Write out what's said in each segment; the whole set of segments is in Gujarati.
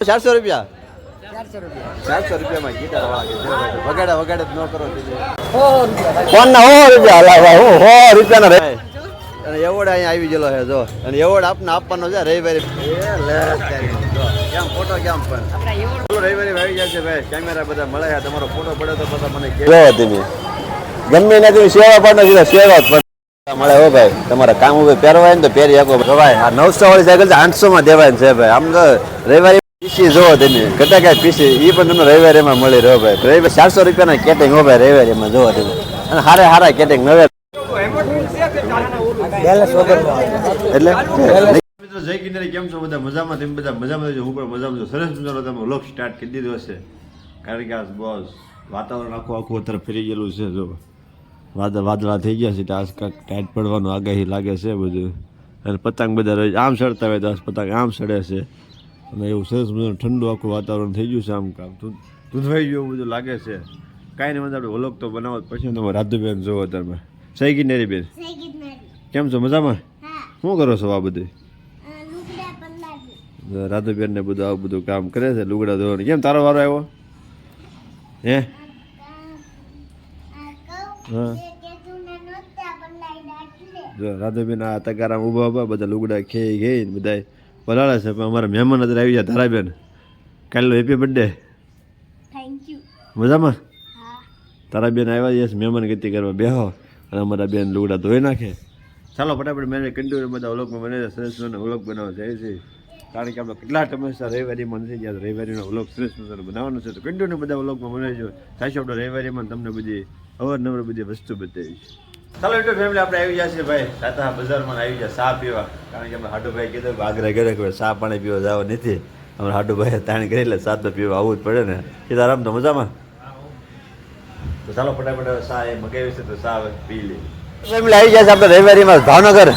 400 રૂપિયા 400 રૂપિયામાં ગિટાર વાળા વગાડે વગાડે ન કરો ફોન ના 100 રૂપિયા હલાવા 100 રૂપિયાના રે અને એવોર્ડ અહીંયા આવી ગયેલો છે જો અને એવોર્ડ આપને આપવાનો છે રવિવારે કેમ ફોટો કેમ પણ રવિવારે આવી જાય છે ભાઈ કેમેરા બધા મળે છે તમારો ફોટો પડે તો બધા મને કેવો તમે ગમે ને તમે સેવા પાડો છો સેવા જ મળે હો ભાઈ તમારા કામ ઉપર પહેરવાય ને તો પહેરી શકો ભાઈ આ 900 વાળી સાયકલ 800 માં દેવાય છે ભાઈ આમ તો રવિવારે પીસી જોવો તમે ઘટા કાંઈ પીસી એ પણ તમને રવિવારેમાં મળી રહ્યો ભાઈ રવિવારે 400 રૂપિયાના કેટિંગ હો ભાઈ રવિવારેમાં જોવો તમે અને હારા કેટિંગ નવે એટલે મિત્રો જય કિનારી કેમ છો બધા મજામાં તમે બધા મજામાં છો હું પણ મજામાં છું સરસ મજાનો તમે વ્લોગ સ્ટાર્ટ કરી દીધો હશે કારણ કે આ બોસ વાતાવરણ આખું તરફ ફરી ગયેલું છે જો વાદળા થઈ ગયા છે તો આજ કાંઈક ટાઈટ પડવાનું આગાહી લાગે છે બધું અને પતંગ બધા રોજ આમ સડતા હોય તો પતંગ આમ સડે છે અને એવું સરસ મજાનું ઠંડુ આખું વાતાવરણ થઈ ગયું છે આમ કામ ધૂંધવાઈ ગયું બધું લાગે છે કાંઈ નહીં આપણે વ્લોગ તો બનાવો પછી તમે રાધુબેન જોવો તમે સહી કિનારી બેન કેમ છો મજામાં શું કરો છો આ બધું રાધુબેન ને બધું આવું બધું કામ કરે છે લુગડા ધોવાનું કેમ તારો વારો આવ્યો હે હા જો રાધુબેન આ તગારામાં ઊભા બધા લુગડા ખેઈ બધા પલાળે છે પણ અમારા મહેમાન અત્યારે આવી ગયા ધારાબેન કાલનો હેપી બર્થડે થેન્ક યુ મજામાં તારા બેન આવ્યા છે મહેમાન ગતિ કરવા બેહો અને અમારા બેન લુગડા ધોઈ નાખે ચાલો ફટાફટ મેં કન્ટિન્યુ બધા વ્લોગમાં બને સરસ મજાનો વ્લોગ બનાવવા જાય છે કારણ કે આપણે કેટલા સમસ્યા રવિવારીમાં નથી ગયા રવિવારીનો વ્લોગ સરસ મજાનો બનાવવાનો છે તો કન્ટિન્યુ બધા વ્લોગમાં બનાવજો સાચો આપણે રવિવારીમાં તમને બધી અવારનવાર બધી વસ્તુ બતાવીશ ચાલો એટલું ફેમિલી આપણે આવી ગયા છે ભાઈ સાતા બજારમાં આવી ગયા ચા પીવા કારણ કે આપણે હાડુભાઈ કીધું કે આગ્રહ કરે કે ચા પાણી પીવા જવા નથી અમારા હાડુભાઈ તાણ કરી એટલે ચા તો પીવા આવવું જ પડે ને એ તો આરામ તો મજામાં તો ચાલો ફટાફટ ચા એ મગાવી છે તો ચા પી લે ફેમિલી આવી ગયા છે આપણે રવિવારીમાં ભાવનગર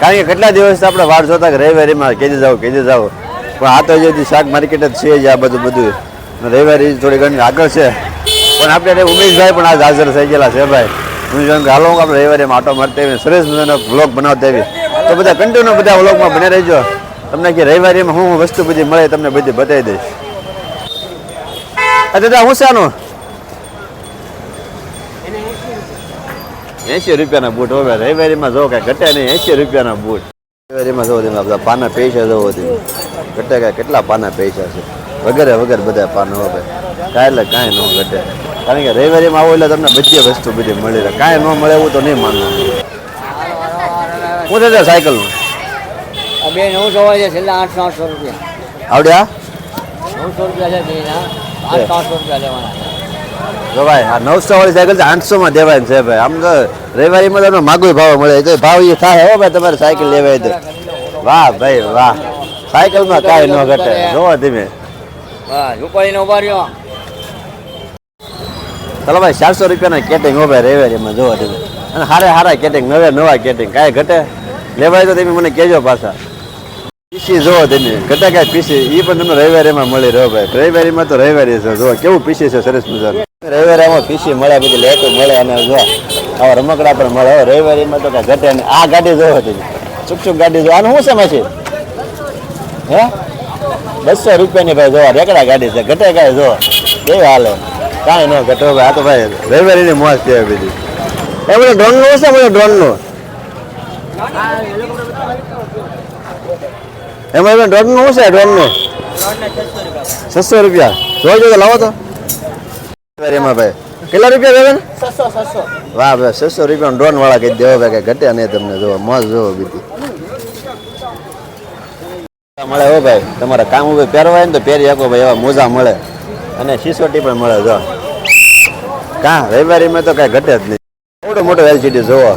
કારણ કે કેટલા દિવસ આપણે વાર જોતા કે રવિવારીમાં કેદી જાવ પણ આ તો જે શાક માર્કેટ જ છે જ આ બધું રવિવારી થોડી ઘણી આગળ છે પણ આપણે ઉમેશભાઈ પણ આજ હાજર થઈ ગયેલા છે ભાઈ હું જોઉં કે હાલો આપણે રવિવારીમાં આટો મારતા આવી સરસ મજાનો વ્લોગ બનાવતા આવી તો બધા કન્ટિન્યુ બધા વ્લોગમાં બને રહેજો તમને કે રવિવારીમાં હું વસ્તુ બધી મળે તમને બધી બતાવી દઈશ દાદા હું શાનું 80 રૂપિયાના બૂટ હવે રવિવારીમાં જો કાંઈ ઘટે નહીં 80 રૂપિયાના બૂટ રવિવારીમાં જો તમે બધા પાના પૈસા જોવો તમે ઘટે કાંઈ કેટલા પાના પૈસા છે વગર બધા પાના હવે કાંઈ એટલે કાંઈ ન ઘટે કારણ કે રવિવારીમાં આવો એટલે તમને બધી વસ્તુ બધી મળી રહે કાંઈ ન મળે એવું તો નહીં માનવું શું થશે સાયકલનું બે 900 છે છેલ્લા 800 રૂપિયા આવડ્યા 900 રૂપિયા છે 800 રૂપિયા લેવાના જો ભાઈ આ 900 વાળી સાયકલ 800 માં દેવાય છે ભાઈ આમ તો રવિવારીમાં તમને માગું ભાવ મળે તો ભાવ એ થાય હો ભાઈ તમારે સાયકલ લેવાય તો વાહ ભાઈ વાહ સાયકલમાં કાંઈ ન ઘટે જોવો ધીમે વાહ રૂપાળીને ઉભા રહ્યો ચાલો ભાઈ 400 રૂપિયાના કેટિંગ હો ભાઈ રવિવારીમાં જોવો ધીમે અને હારા કેટિંગ નવા કેટિંગ કાંઈ ઘટે લેવાય તો તમે મને કહેજો પાછા પીસી જોવો તમે ઘટે કાંઈ પીસી એ પણ તમને રવિવારીમાં મળી રહ્યો ભાઈ રવિવારીમાં તો રવિવારી છે જો કેવું પીસી છે સરસ મજાનું રવિવારીમાં પીસી મળે બધી લેટો મળે અને જો આવા રમકડા પણ મળે રવિવારીમાં તો કાંઈ ઘટે નહીં આ ગાડી જોવો તમે ચૂક ગાડી જો આનું શું છે માછી હે 200 રૂપિયાની ભાઈ જોવા રેકડા ગાડી છે ઘટે કાંઈ જો કેવી હાલે કાંઈ ન ઘટે ભાઈ આ તો ભાઈ રવિવારીની મોજ છે બધી એ બધું ડ્રોનનું છે બધું ડ્રોનનું એમાં ડ્રોનનું શું છે ડ્રોનનું 600 રૂપિયા જોઈ તો લાવો તો એમાં ભાઈ કેટલા રૂપિયા દેવે ને 600 વાહ ભાઈ 600 રૂપિયા ડ્રોન વાળા કહી દેવો ભાઈ કઈ ઘટ્યા નહીં તમને જોવો મોજ જોવો બીજી મળે હો ભાઈ તમારા કામ ઉપર પહેરવાય ને તો પહેરી શકો ભાઈ એવા મોજા મળે અને સિસોટી પણ મળે જો કાં રવિવારીમાં તો કાંઈ ઘટે જ નહીં મોટો એલસીડી જોવો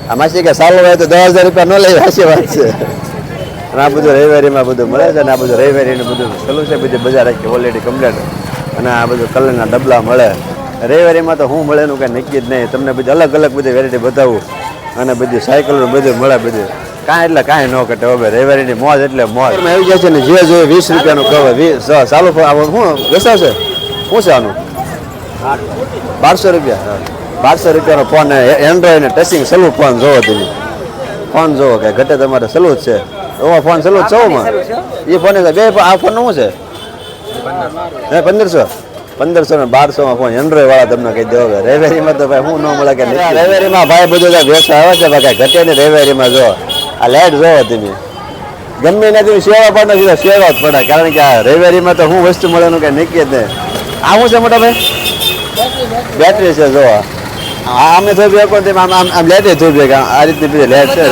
આ માસી કે સારું હોય તો 10,000 રૂપિયા ન લઈ સાચી વાત છે અને આ બધું રવિવારીમાં બધું મળે છે અને આ બધું રવિવારીનું બધું સલું છે બધી બજાર રાખી ઓલરેડી કમ્પ્લેટ અને આ બધું કલરના ડબલા મળે રવિવારીમાં તો શું મળે એનું કાંઈ નક્કી જ નહીં તમને બધી અલગ બધી વેરાયટી બતાવું અને બધી સાયકલનું બધું મળે બધું કાંઈ એટલે કાંઈ ન ઘટે હવે રવિવારીની મોજ એટલે મોજ આવી જાય છે ને જે જોઈએ 20 રૂપિયાનું કવર ચાલુ શું વેચાશે શું છે આનું 1200 રૂપિયા 1200 રૂપિયાનો ફોન એન્ડ્રોઈડ ને ટચિંગ સલું ફોન જોવો તમે ફોન જોવો કે ઘટે તમારે સલું જ છે એવો ફોન સલું જ 100 માં એ ફોન બે આ ફોન શું છે હે 1500 ને 1200 ફોન એન્ડ્રોઈડ વાળા તમને કહી દો કે રેવેરીમાં તો ભાઈ હું ન મળે કે રેવેરીમાં ભાઈ બધું વ્યસ્ત આવે છે ભાઈ ઘટે ને રેવેરીમાં જો આ લાઈટ જોવો તમે ગમે ને તમે સેવા પડે સીધા સેવા જ પડે કારણ કે આ રેવેરીમાં તો શું વસ્તુ મળેનું કઈ નક્કી જ નહીં આ શું છે મોટા ભાઈ બેટરી છે જો આ અમે થોડી આમ આમ લેટ થોડી આ રીતની બીજી લેટ છે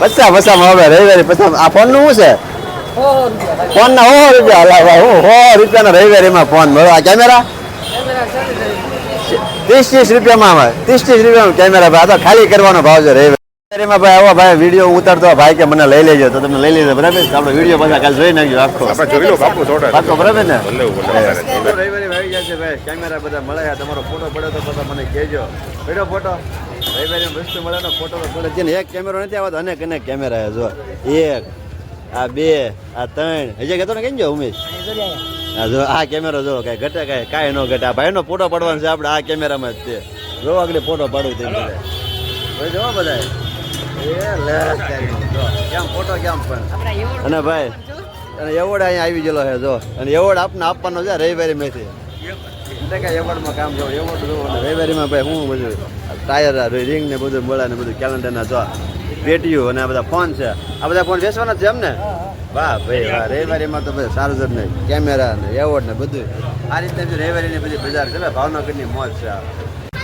બચ્ચા બચ્ચામાં હવે રેવેરી પછી આ ફોનનું શું છે ફોન ના 100 રૂપિયા હલા ભાઈ હું 100 રૂપિયાના રવિવારીમાં ફોન મળો આ કેમેરા 30 રૂપિયામાં આવે 30 રૂપિયામાં કેમેરા ભાઈ આ તો ખાલી કરવાનો ભાવ છે રવિવારીમાં ભાઈ આવો ભાઈ વિડીયો ઉતારતો ભાઈ કે મને લઈ લેજો તો તમે લઈ લેજો બરાબર આપણો વિડીયો પાછા કાલે જોઈ નાખજો આખો પાકો બરાબર ને રવિવારી આવી જશે ભાઈ કેમેરા બધા મળે તમારો ફોટો પડે તો બધા મને કહેજો પડ્યો ફોટો રવિવારી વસ્તુ મળે તો ફોટો તો પડે છે એક કેમેરો નથી આવતો અનેક અનેક કેમેરા જો એક આ 2 આ 3 હજી કહેતો ને કઈ જો ઉમેશ આ જો આ કેમેરો જો કઈ ઘટે કાંઈ ન ઘટે આ ભાઈનો ફોટો પાડવાનો છે આપણે આ કેમેરામાં જ તે જો આગળ ફોટો પાડવું તે બધા જો બધા કેમ ફોટો કેમ પણ અને ભાઈ અને એવોર્ડ અહીંયા આવી ગયેલો છે જો અને એવોર્ડ આપને આપવાનો છે રવિવારીમાંથી એવોર્ડમાં કામ જો એવોર્ડ જો રવિવારીમાં ભાઈ હું બધું ટાયર રિંગ ને બધું મળે ને બધું કેલેન્ડરના જો પેટીયું અને આ બધા ફોન છે આ બધા ફોન વેચવાના છે એમ ને વાહ ભાઈ વાહ રવિવારીમાં તો બધા સારું જ ને કેમેરા ને એવોર્ડ ને બધું આ રીતે રવિવારીની બધી બજાર છે ભાવનગરની મોજ છે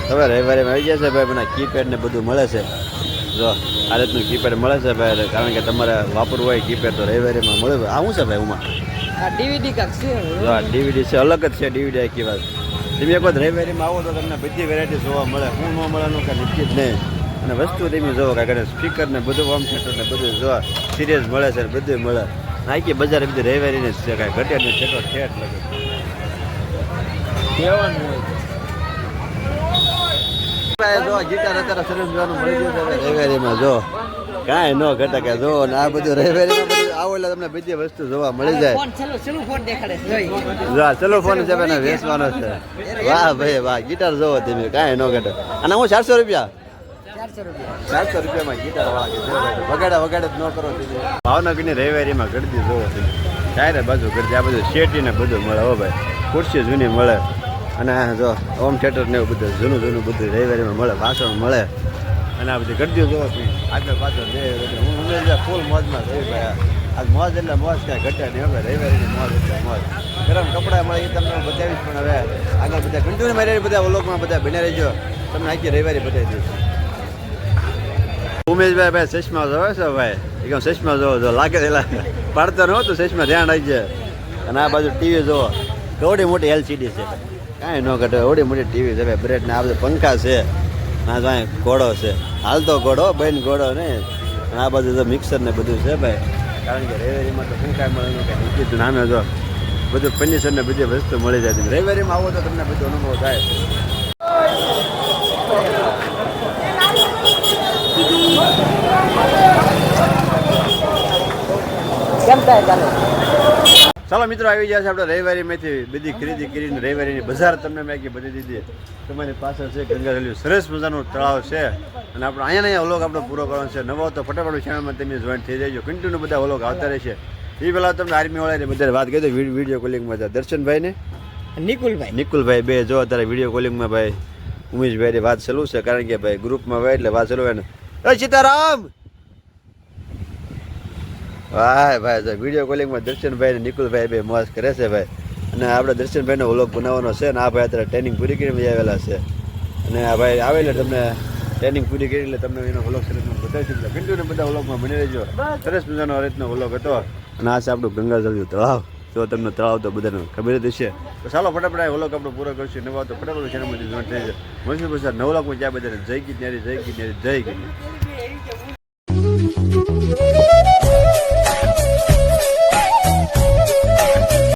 હવે રવિવારીમાં આવી ગયા છે ભાઈ મને કીપેડ ને બધું મળે છે જો આ રીતનું કીપેડ મળે છે ભાઈ કારણ કે તમારે વાપરવું હોય કીપેડ તો રવિવારીમાં મળે આ શું છે ભાઈ ઉમાં ડીવીડી કાક છે જો આ ડીવીડી છે અલગ જ છે ડીવીડી આખી વાત તમે એક વખત રવિવારીમાં આવો તો તમને બધી વેરાયટી જોવા મળે શું ન મળેનું કાંઈ નક્કી જ નહીં અને વસ્તુ તમે જોવો કાંઈ સ્પીકર ને બધું હોમ થિયેટર ને બધું જોવા સિરિયસ મળે છે બધું મળે આખી બજાર બધી રવિવારીને જ છે કાંઈ ઘટે નહીં છેટો ઠેઠ લાગે જો ગીટાર અત્યારે સરસ જોવાનું મળી ગયું છે રવિવારીમાં જો કાંઈ ન ઘટે કે જો ને આ બધું રવિવારીમાં બધું આવો એટલે તમને બધી વસ્તુ જોવા મળી જાય ચલો ફોન છે ભાઈ વેચવાનો છે વાહ ભાઈ વાહ ગીટાર જોવો તમે કાંઈ ન ઘટે અને હું 400 રૂપિયા 400 રૂપિયામાં ગીટાર વાળા વગાડે વગાડે જ ન કરો ભાવનગરની રવિવારીમાં ગળદી જોવો તમે ચારે બાજુ ગળદી આ બધું શેટી ને બધું મળે હો ભાઈ ખુરશી જૂની મળે અને જો હોમ થિયેટર ને એવું બધું જૂનું બધું રવિવારીમાં મળે વાસણ મળે અને આ બધી ગળદીઓ જોવો તમે આગળ પાછળ બે હું ફૂલ મોજમાં જોઈ ભાઈ આજ મોજ એટલે મોજ કાંઈ ઘટે નહીં હવે રવિવારીની મોજ એટલે મોજ ગરમ કપડાં મળે એ તમને બતાવીશ પણ હવે આગળ બધા કન્ટિન્યુ મારી બધા વ્લોગમાં બધા બન્યા રહેજો તમને આખી રવિવારી બતાવી દઈશ ઉમેશભાઈ ભાઈ ચશ્મા જોવે છે ભાઈ એકદમ ચશ્મા જોવો જો લાગે પાડતો ન હોતું ચશ્મા ધ્યાન રાખજે અને આ બાજુ ટીવી જોવો કેવડી મોટી એલસીડી છે કાંઈ ન ઘટે એવડી મોટી ટીવી છે ભાઈ બ્રેડ ને આ બધું પંખા છે ના જો અહીં ઘોડો છે હાલતો ઘોડો બેન ઘોડો ને અને આ બાજુ તો મિક્સર ને બધું છે ભાઈ કારણ કે રવિવારીમાં તો શું કાંઈ મળે કાંઈ નક્કી નામે જો બધું ફર્નિચર ને બધી વસ્તુ મળી જાય રવિવારીમાં આવો તો તમને બધો અનુભવ થાય કેમ થાય ચાલો ચાલો મિત્રો આવી ગયા છે આપણે રવિવારીમાંથી બધી ખરીદી કરીને રવિવારીની બજાર તમને મેં બધી દીધી તમારી પાછળ છે ગંગારેલી સરસ મજાનું તળાવ છે અને આપણે અહીંયા વ્લોગ આપણો પૂરો કરવાનો છે નવો તો ફટાફટ ચેનલમાં તમે જોઈન્ટ થઈ જજો કન્ટિન્યુ બધા વ્લોગ આવતા રહેશે એ પહેલાં તમને આર્મીવાળાની બધા વાત કરી દો વિડીયો કોલિંગમાં હતા દર્શનભાઈ ને નિકુલભાઈ બે જો અત્યારે વિડીયો કોલિંગમાં ભાઈ ઉમેશભાઈની વાત ચાલુ છે કારણ કે ભાઈ ગ્રુપમાં હોય એટલે વાત ચાલુ હોય ને સીતારામ ભાઈ ભાઈ વિડીયો કોલિંગમાં દર્શનભાઈ ને નિકુલભાઈ બે મોજ કરે છે ભાઈ અને આપણે દર્શનભાઈનો વ્લોગ બનાવવાનો છે ને આ ભાઈ અત્યારે ટ્રેનિંગ પૂરી કરીને આવેલા છે અને આ ભાઈ આવે એટલે તમને ટ્રેનિંગ પૂરી કરી એટલે તમને એનો વ્લોગ સરસ બતાવી શકું કન્ટિન્યુ બધા વ્લોગમાં બની રહેજો સરસ મજાનો રીતનો વ્લોગ હતો અને આ છે આપણું ગંગાજળ તળાવ જો તમને તળાવ તો બધાને ખબર જ હશે તો ચાલો ફટાફટ વ્લોગ આપણો પૂરો કરશું નવા તો ફટાફટ ચેનલમાંથી જોઈન્ટ થઈ જાય મળશું પછી નવ લાખ ત્યાં બધાને જય ગીત જય ગીત જય ગીત